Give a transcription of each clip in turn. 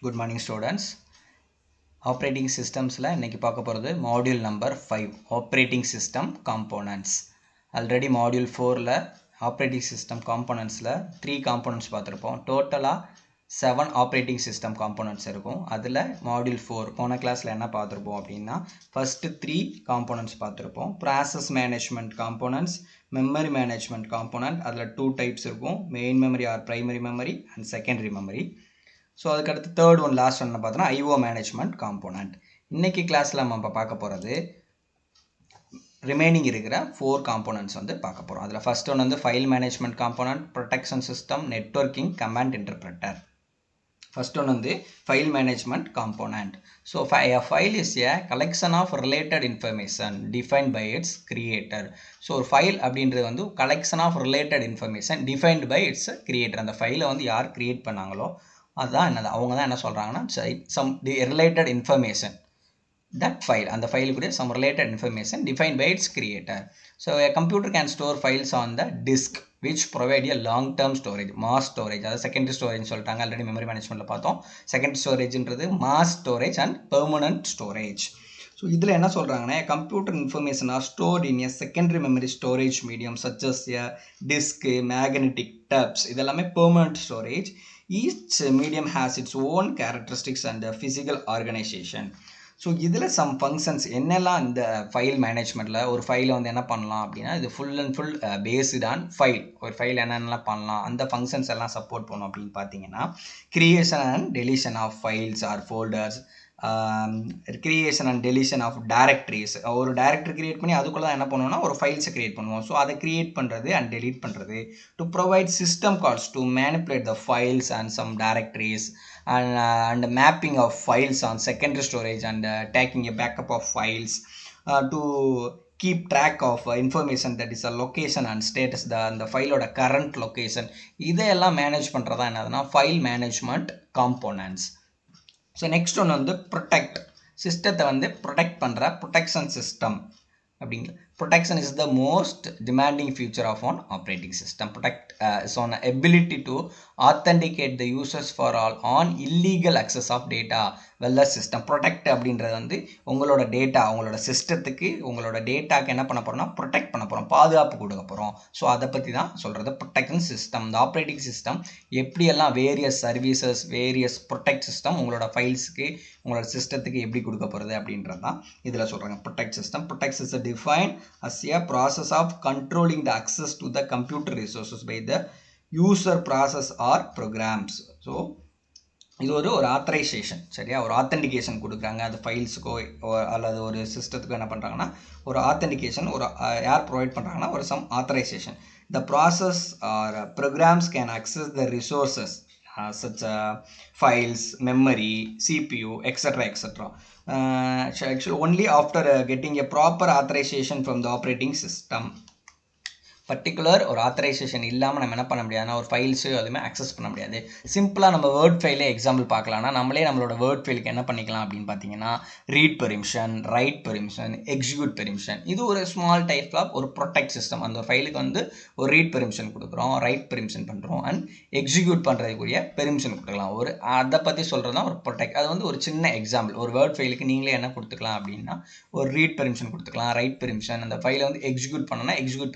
Good morning students. Operating systems la இன்னைக்கு பார்க்க போறது module number 5 operating system components. Already module 4 ல operating system components ல 3 components பார்த்திருப்போம். டோட்டலா 7 operating system components இருக்கும். அதுல module 4 போன கிளாஸ்ல என்ன பார்த்திருப்போம் அப்படின்னா first 3 components பார்த்திருப்போம். Process management components, memory management component, அதுல 2 types இருக்கும். Main memory or primary memory and secondary memory. So அதுக்கு அடுத்து third one last one பார்த்தோம்னா IO management component. இன்னைக்கு கிளாஸ்ல நம்ம பார்க்க போறது ரிமைனிங் இருக்கிற 4 components வந்து பார்க்க போறோம். அதுல first one வந்து file management component, protection system, networking, command interpreter. First one வந்து file management component. So a file is a collection of related information defined by its creator. So ஒரு file அப்படின்றது வந்து collection of related information defined by its creator. அந்த ஃபைலை வந்து யார் create பண்ணாங்களோ அதான் என்னது அவங்க தான் என்ன சொல்றாங்கன்னா some related information that file and the file could some related information defined by its creator. So a computer can store files on the disk which provide a long term storage, mass storage. That is secondary storage சொல்லிட்டாங்க. Already memory மேனேஜ்மென்ட்ல பார்த்தோம். Secondary ஸ்டோரேஜ்ன்றது mass storage and permanent storage. So இதில் என்ன சொல்றாங்கன்னா computer information are stored in a secondary memory storage medium such as a disk, magnetic tabs. இதெல்லாமே permanent storage. Each medium has its own characteristics and physical organization. So இதில் some functions என்னெல்லாம் இந்த file மேனேஜ்மெண்ட்டில் ஒரு ஃபைலை வந்து என்ன பண்ணலாம் அப்படின்னா இது full and full based on file. ஒரு ஃபைல் என்னென்னலாம் பண்ணலாம் அந்த ஃபங்க்ஷன்ஸ் எல்லாம் சப்போர்ட் பண்ணும் அப்படின்னு பார்த்தீங்கன்னா creation and deletion of files or folders, creation and deletion of directories. ஒரு டைரக்டரி கிரியேட் பண்ணி அதுக்குள்ள என்ன பண்ணுவோம்னா ஒரு ஃபைல்ஸை கிரியேட் பண்ணுவோம். ஸோ அதை கிரியேட் பண்ணுறது அண்ட் டெலீட் பண்ணுறது. To provide system calls to manipulate the files and some directories and mapping of files on secondary storage and taking a backup of files to keep track of information that is a location and status, the file oda current location. இதெல்லாம் manage பண்ணுறதா என்னதுன்னா file management components. So next ஒன்று வந்து protect. சிஸ்டத்தை வந்து protect பண்ணுற protection system அப்படிங்கிற. Protection is the most demanding feature of an operating system. Protect is an ability to authenticate the users for all on illegal access of data well as system. Protect அப்படின்றது வந்து உங்களோட data, உங்களோட சிஸ்டத்துக்கு உங்களோட டேட்டாக்கு என்ன பண்ண போறோம்னா protect பண்ண போகிறோம், பாதுகாப்பு கொடுக்க போகிறோம். ஸோ அதை பற்றி தான் சொல்கிறது ப்ரொடெக்ஷன் சிஸ்டம். இந்த ஆப்ரேட்டிங் சிஸ்டம் எப்படியெல்லாம் various services, various protect system உங்களோட ஃபைல்ஸுக்கு உங்களோட சிஸ்டத்துக்கு எப்படி கொடுக்க போகிறது அப்படின்றது தான் இதில் சொல்கிறாங்க protect system. Protect system define as a process of controlling the access to the computer resources by the user, process or programs. So இது ஒரு ஆத்தரைசேஷன், சரியா? ஒரு ஆத்தென்டிகேஷன் கொடுக்குறாங்க அது ஃபைல்ஸுக்கோ அல்லது ஒரு சிஸ்டத்துக்கோ. என்ன பண்ணுறாங்கன்னா ஒரு ஆத்தென்டிகேஷன் ஒரு யார் ப்ரொவைட் பண்ணுறாங்கன்னா ஒரு some authorization. The process or programs can access the resources such files, memory, CPU, etc. Actually only after getting a proper authorization from the operating system. Particular ஒரு ஆத்தரைசேஷன் இல்லாமல் நம்ம என்ன பண்ண முடியாதுன்னா ஒரு ஃபைல்ஸு அதுவுமே அக்சஸ் பண்ண முடியாது. சிம்பிளாக நம்ம வேர்ட் ஃபைலே எக்ஸாம்பிள் பார்க்கலாம்னா நம்மளே நம்மளோட வேர்ட் ஃபைலுக்கு என்ன பண்ணிக்கலாம் அப்படின்னு பார்த்தீங்கன்னா read permission, right permission, execute permission. இது ஒரு ஸ்மால் டைப் ஆஃப் ஒரு ப்ரொடெக்ட் சிஸ்டம். அந்த ஒரு ஃபைலுக்கு வந்து ஒரு ரீட் பெர்மிஷன் கொடுக்குறோம், ரைட் பெர்மிஷன் பண்ணுறோம் அண்ட் எக்ஸிக்யூட் பண்ணுறதுக்குரிய பெர்மிஷன் கொடுக்கலாம். ஒரு அதை பற்றி சொல்கிறது தான் ஒரு ப்ரொடெக்ட். அது வந்து ஒரு சின்ன எக்ஸாம்பிள். ஒரு வேர்ட் ஃபைலுக்கு நீங்களே என்ன கொடுத்துக்கலாம் அப்படின்னா ஒரு ரீட் பெர்மிஷன் கொடுத்துக்கலாம், ரைட் பெர்மிஷன். அந்த ஃபைலை வந்து எக்ஸிக்யூட் பண்ணணும்னா எக்ஸிக்யூட்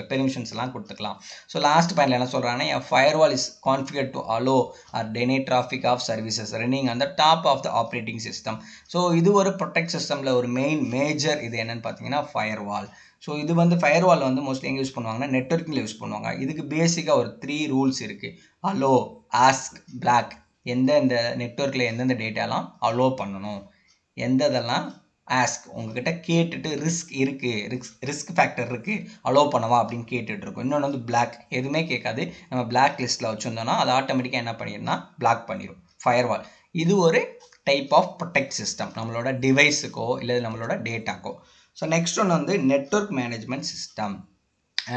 பெர்மிஷன்ஸ் எல்லாம் கொடுத்துக்கலாம். ஸோ லாஸ்ட் பாயிண்ட்ல என்ன சொல்றாங்கன்னா a firewall is configured to allow or deny traffic of services running on the top of the operating system. So இது ஒரு ப்ரொடெக்ட் சிஸ்டம்ல ஒரு மேஜர் இது என்னன்னு பார்த்தீங்கன்னா ஃபயர்வால். ஸோ இது வந்து ஃபயர்வால் வந்து மோஸ்ட்லி எங்கே யூஸ் பண்ணுவாங்கன்னா நெட்வொர்க்கில் யூஸ் பண்ணுவாங்க. இதுக்கு பேசிக்காக ஒரு 3 ரூல்ஸ் இருக்கு. Allow, ask, block. எந்தெந்த நெட்வொர்க்கில் எந்தெந்த டேட்டாலாம் அலோ பண்ணணும், எந்ததெல்லாம் ஆஸ்க் உங்ககிட்ட கேட்டுட்டு ரிஸ்க் இருக்குது, ரிஸ்க் ஃபேக்டர் இருக்குது அலோவ் பண்ணவா அப்படின்னு கேட்டுட்டு இருக்கோம். இன்னொன்று வந்து பிளாக், எதுவுமே கேட்காது. நம்ம பிளாக் லிஸ்ட்டில் வச்சுருந்தோம்னா அது ஆட்டோமேட்டிக்காக என்ன பண்ணிடும்னா பிளாக் பண்ணிடும் ஃபயர்வால். இது ஒரு டைப் ஆஃப் ப்ரொடெக்ட் சிஸ்டம் நம்மளோட டிவைஸுக்கோ இல்லை நம்மளோட டேட்டாக்கோ. ஸோ நெக்ஸ்ட் ஒன்று வந்து network management system.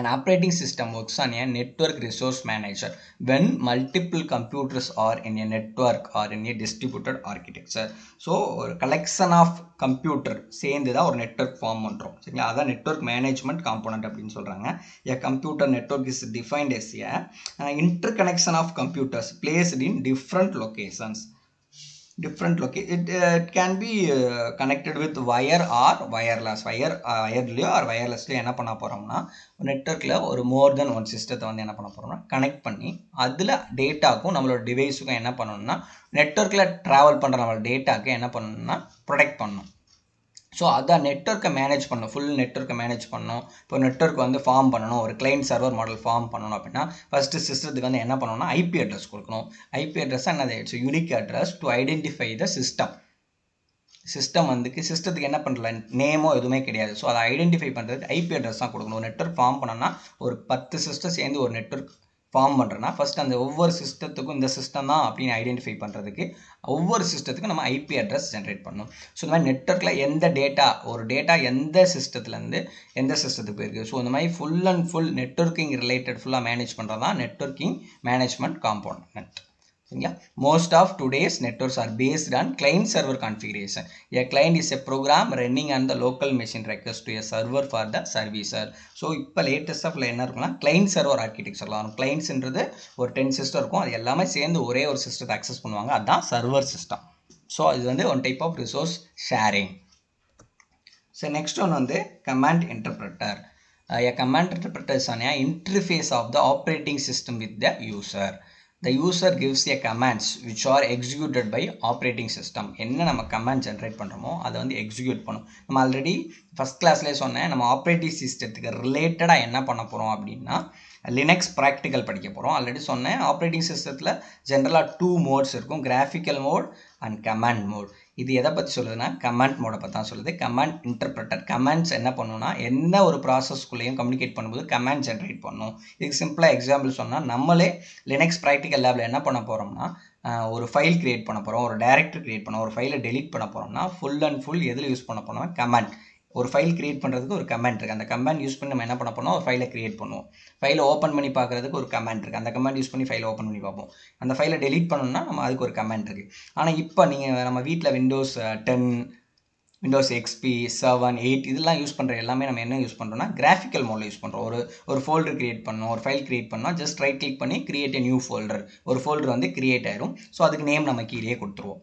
An operating system works on a network resource manager when multiple computers are in a network or in a distributed architecture. So ஒரு collection of computer சேர்ந்து தான் ஒரு network form பண்ணுறோம், சரிங்களா? அதான் network management component அப்படின்னு சொல்கிறாங்க. A computer network is defined as a interconnection of computers placed in different locations. different location. It can be connected with wire or wireless. Wirelessly or wirelessly என்ன பண்ண போகிறோம்னா நெட்வொர்க்கில் ஒரு மோர் தென் ஒன் சிஸ்டத்தை வந்து என்ன பண்ண போகிறோம்னா கனெக்ட் பண்ணி அதில் டேட்டாக்கும் நம்மளோட டிவைஸுக்கும் என்ன பண்ணணும்னா நெட்வொர்க்கில் ட்ராவல் பண்ணுற நம்மளோட டேட்டாக்கு என்ன பண்ணணும்னா ப்ரொடெக்ட் பண்ணணும். ஸோ அதான் நெட்வொர்க்கை மேனேஜ் பண்ணணும், ஃபுல் நெட்வொர்க்கை மேனேஜ் பண்ணணும். இப்போ நெட்வொர்க் வந்து ஃபார்ம் பண்ணணும், ஒரு கிளைண்ட் சர்வர் மாடல் ஃபார்ம் பண்ணணும் அப்படின்னா ஃபஸ்ட்டு சிஸ்டத்துக்கு வந்து என்ன பண்ணணும்னா ஐபி அட்ரஸ் கொடுக்கணும். ஐபி அட்ரஸ் என்னது? It's unique address to identify the system. System வந்துக்கு சிஸ்டத்துக்கு என்ன பண்ணல நேமோ எதுவுமே கிடையாது. ஸோ அதை ஐடென்டிஃபை பண்ணுறதுக்கு ஐபி அட்ரஸ் தான் கொடுக்கணும். ஒரு நெட்வொர்க் ஃபார்ம் பண்ணோன்னா ஒரு 10 சிஸ்டம் சேர்ந்து ஒரு நெட்வொர்க் ஃபார்ம் பண்ணுறேன்னா ஃபஸ்ட் அந்த ஒவ்வொரு சிஸ்டத்துக்கும் இந்த சிஸ்டம் தான் அப்படின்னு ஐடென்டிஃபை பண்ணுறதுக்கு ஒவ்வொரு சிஸ்டத்துக்கும் நம்ம ஐபி அட்ரஸ் ஜென்ரேட் பண்ணணும். ஸோ இந்த மாதிரி நெட்வொர்க்கில் எந்த டேட்டா ஒரு டேட்டா எந்த சிஸ்டத்துலேருந்து எந்த சிஸ்டத்துக்கு போயிருக்கு. ஸோ இந்த மாதிரி full and full networking related ஃபுல்லாக மேனேஜ் பண்ணுறது தான் networking management component. Most of today's networks are based on client server configuration. A client is a program running on the local machine request to a server for the servicer. So இப்போ latest of என்ன இருக்குன்னா client server architecture வரும். கிளைண்ட்ஸ்ன்றது ஒரு 10 system இருக்கும், அது எல்லாமே சேர்ந்து ஒரே ஒரு சிஸ்டத்தை அக்சஸ் பண்ணுவாங்க, அதுதான் சர்வர் சிஸ்டம். ஸோ இது வந்து one type of resource sharing. So next one வந்து command interpreter. A command interpreter is an interface of the operating system with the user. The user gives a commands which are executed by operating system. என்ன நம்ம command generate பண்ணுறோமோ அதை வந்து execute பண்ணும். நம்ம already first கிளாஸ்லேயே சொன்னேன், நம்ம operating சிஸ்டத்துக்கு ரிலேட்டடாக என்ன பண்ண போகிறோம் அப்படின்னா லினக்ஸ் ப்ராக்டிக்கல் படிக்க போகிறோம். ஆல்ரெடி சொன்னேன், ஆப்ரேட்டிங் சிஸ்டத்தில் ஜென்ரலாக 2 மோட்ஸ் இருக்கும், graphical mode and command mode. இது எதை பற்றி சொல்லுதுன்னா கமாண்ட் மோடை பற்றி தான் சொல்லுது. கமாண்ட் இன்டர்பிரட்டர் கமாண்ட்ஸ் என்ன பண்ணுன்னா என்ன ஒரு ப்ராசஸ்க்குள்ளேயும் கம்யூனிகேட் பண்ணும்போது கமாண்ட் ஜென்ரேட் பண்ணும். இதுக்கு சிம்பிளாக எக்ஸாம்பிள் சொன்னால் நம்மளே லினக்ஸ் ப்ராக்டிக்கல் லேபில் என்ன பண்ண போகிறோம்னா ஒரு ஃபைல் கிரியேட் பண்ண போகிறோம், ஒரு டைரக்டரி கிரியேட் பண்ணோம், ஒரு ஃபைலை டெலீட் பண்ண போகிறோம்னா ஃபுல் அண்ட் ஃபுல் எதில் யூஸ் பண்ண போனோம்? கமாண்ட். ஒரு ஃபைல் கிரியேட் பண்ணுறதுக்கு ஒரு கமாண்ட் இருக்குது, அந்த கமாண்ட் யூஸ் பண்ணி நம்ம என்ன பண்ண போனோம்? ஒரு ஃபைலை கிரியேட் பண்ணுவோம். ஃபைலை ஓப்பன் பண்ணி பார்க்குறதுக்கு ஒரு கமாண்ட் இருக்குது, அந்த கமாண்ட் யூஸ் பண்ணி ஃபைலை ஓப்பன் பண்ணி பார்ப்போம். அந்த ஃபைலை டெலீட் பண்ணணும்னா நம்ம அதுக்கு ஒரு கமாண்ட் இருக்குது. ஆனால் இப்போ நீங்கள் நம்ம வீட்டில் விண்டோஸ் 10, விண்டோஸ் XP 7, 8 இதெல்லாம் யூஸ் பண்ணுற எல்லாமே நம்ம என்ன யூஸ் பண்ணுறோம்னா கிராஃபிக்கல் மோடில் யூஸ் பண்ணுறோம். ஒரு ஃபோல்டர் கிரியேட் பண்ணணும், ஒரு ஃபைல் கிரியேட் பண்ணால் ஜஸ்ட் ரைட் கிளிக் பண்ணி கிரியேட் a நியூ ஃபோல்டர், ஒரு ஃபோல்டர் வந்து கிரியேட் ஆயிரும். ஸோ அதுக்கு நேம் நம்ம கீழே கொடுத்துருவோம்.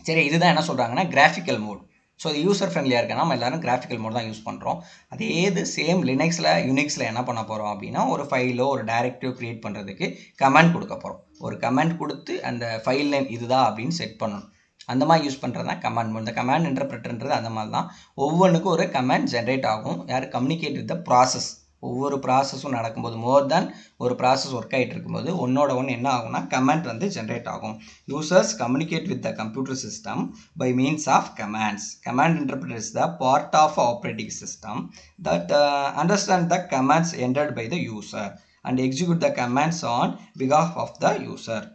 சரி, இதுதான் என்ன சொல்கிறாங்கன்னா கிராஃபிக்கல் மோட். ஸோ இது யூசர் ஃப்ரெண்ட்லியாக இருக்குன்னா நம்ம எல்லோரும் கிராஃபிக்கல் மோட் தான் யூஸ் பண்ணுறோம். அதே இது சேம் லினக்ஸில் யூனிக்ஸில் என்ன பண்ண போகிறோம் அப்படின்னா ஒரு ஃபைலோ ஒரு டைரக்டிவ் கிரியேட் பண்ணுறதுக்கு கமாண்ட் கொடுக்க போகிறோம். ஒரு கமாண்ட் கொடுத்து அந்த ஃபைல் நேம் இதுதான் அப்படின்னு செட் பண்ணணும். அந்த மாதிரி யூஸ் பண்ணுறது தான் கமாண்ட் மோட். இந்த கமாண்ட் இன்டர்பிரட்டர்ன்றது அந்த மாதிரி தான். ஒவ்வொன்றுக்கும் ஒரு கமாண்ட் ஜென்ரேட் ஆகும். Communicate with the process. ஒவ்வொரு ப்ராசஸும் நடக்கும்போது மோர் தேன் ஒரு ப்ராசஸ் ஒர்க் ஆகிட்டு இருக்கும்போது ஒன்னோட ஒன்று என்ன ஆகும்னா கமாண்ட் வந்து ஜென்ரேட் ஆகும். Users communicate with the computer system by means of commands. Command interpreter is the part of operating system that understand the commands entered by the user and execute the commands on பிகாஃப் of the user.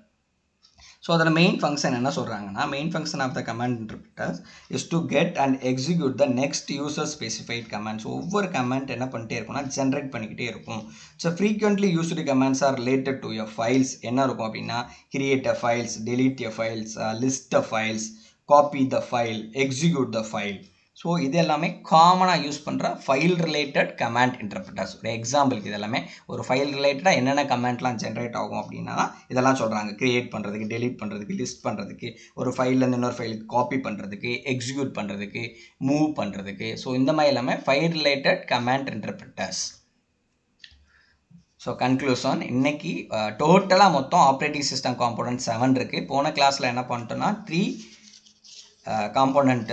So அதோட main function என்ன சொல்கிறாங்கன்னா main function of the command interpreters is to get and execute the next user specified commands. ஒவ்வொரு command என்ன பண்ணிட்டே இருக்கும்னா generate பண்ணிக்கிட்டே இருக்கும். So frequently used commands are related to your files. என்ன இருக்கும் அப்படின்னா create a files, delete a files, list a files, copy the file, execute the file. So இது எல்லாமே காமனாக யூஸ் பண்ணுற ஃபைல் ரிலேட்டட் கமாண்ட் இன்டர்பிரட்டர்ஸ். ஒரு எக்ஸாம்பிளுக்கு இது எல்லாமே ஒரு ஃபைல் ரிலேட்டடாக என்னென்ன கமாண்ட்லாம் ஜென்ரேட் ஆகும் அப்படின்னா இதெல்லாம் சொல்கிறாங்க. கிரியேட் பண்ணுறதுக்கு, டெலீட் பண்ணுறதுக்கு, லிஸ்ட் பண்ணுறதுக்கு, ஒரு ஃபைல்லேருந்து இன்னொரு ஃபைலுக்கு காப்பி பண்ணுறதுக்கு, எக்ஸிக்யூட் பண்ணுறதுக்கு, மூவ் பண்ணுறதுக்கு. ஸோ இந்த மாதிரி எல்லாமே file related command interpreters. So conclusion, இன்னைக்கு டோட்டலாக மொத்தம் ஆப்ரேட்டிங் சிஸ்டம் காம்போனன்ட் 7 இருக்குது. போன கிளாஸில் என்ன பண்ணிட்டோம்னா 3 காம்போனன்ட்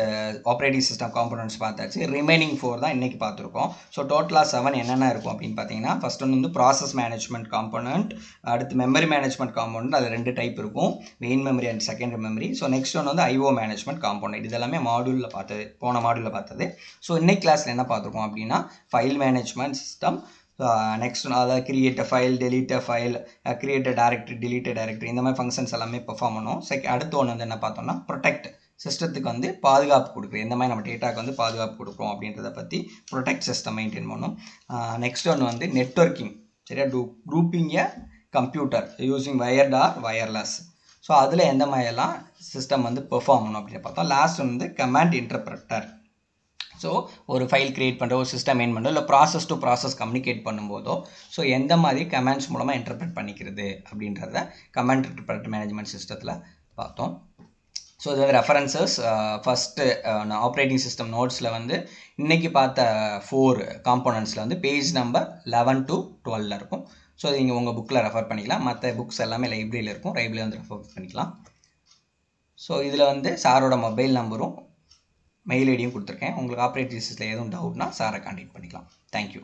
ஆப்ரேட்டிங் சிஸ்டம் காம்போனன்ட்ஸ் பார்த்தாச்சு. ரிமைனிங் 4 தான் இன்றைக்கி பார்த்துருக்கோம். ஸோ டோட்டலாக 7 என்னென்ன இருக்கும் அப்படின்னு பார்த்தீங்கன்னா ஃபஸ்ட் ஒன்று வந்து ப்ராசஸ் மேனேஜ்மெண்ட் காம்போனன்ட், அடுத்து மெமரி மேனேஜ்மெண்ட் காம்போனன்ட். அது 2 டைப் இருக்கும், main memory and secondary memory. So next ஒன்று வந்து IO மேனேஜ்மெண்ட் காம்போனன்ட். இது எல்லாமே மாடியூலில் பார்த்தது, போன மாடியூலில் பார்த்தது. ஸோ இன்னைக்கு கிளாஸில் என்ன பார்த்துருக்கோம் அப்படின்னா ஃபைல் மேனேஜ்மெண்ட் சிஸ்டம், நெக்ஸ்ட் அதாவது create a file, delete a file, create a directory, delete a directory, இந்த மாதிரி ஃபங்க்ஷன்ஸ் எல்லாமே பெர்ஃபார்ம் பண்ணும். அடுத்து ஒன்று வந்து என்ன பார்த்தோம்னா ப்ரொடெக்ட், சிஸ்டத்துக்கு வந்து பாதுகாப்பு கொடுக்குறது, எந்த மாதிரி நம்ம டேட்டாக்கு வந்து பாதுகாப்பு கொடுக்குறோம் அப்படின்றத பற்றி ப்ரொடெக்ட் சிஸ்டம் மெயின்டைன் பண்ணும். நெக்ஸ்ட் ஒன்று வந்து நெட்வொர்க்கிங், சரியா, grouping a computer using wired or wireless. So அதில் எந்த மாதிரியெல்லாம் சிஸ்டம் வந்து பெர்ஃபார்ம் பண்ணணும் அப்படின்னு பார்த்தோம். லாஸ்ட் வந்து கமாண்ட் இன்டர்பிரட்டர். ஸோ ஒரு ஃபைல் கிரியேட் பண்ணுற, ஒரு சிஸ்டம் மெயின் பண்ணுறோம், இல்லை ப்ராசஸ் டு ப்ராசஸ் கம்யூனிகேட் பண்ணும்போதோ ஸோ எந்த மாதிரி கமாண்ட்ஸ் மூலமாக இன்டர்பிரட் பண்ணிக்கிறது அப்படின்றத கமாண்ட் இன்டர்பிரட்டர் மேனேஜ்மெண்ட் சிஸ்டத்தில் பார்த்தோம். ஸோ இது வந்து ரெஃபரன்சஸ் ஃபஸ்ட்டு ஆப்ரேட்டிங் சிஸ்டம் நோட்ஸில் வந்து இன்றைக்கி பார்த்த 4 காம்போனன்ட்ஸில் வந்து பேஜ் நம்பர் 11 to 12 இருக்கும். ஸோ அது நீங்கள் உங்கள் புக்கில் ரெஃபர் பண்ணிக்கலாம். மற்ற புக்ஸ் எல்லாமே லைப்ரரியில் இருக்கும், லைப்ரரியில் வந்து ரெஃபர் பண்ணிக்கலாம். ஸோ இதில் வந்து சாரோட மொபைல் நம்பரும் மெயில் ஐடியும் கொடுத்துருக்கேன். உங்களுக்கு ஆப்ரேட்டிங் சிஸ்டத்தில் எதுவும் டவுட்னா சாரை கான்டாக்ட் பண்ணிக்கலாம். தேங்க்யூ.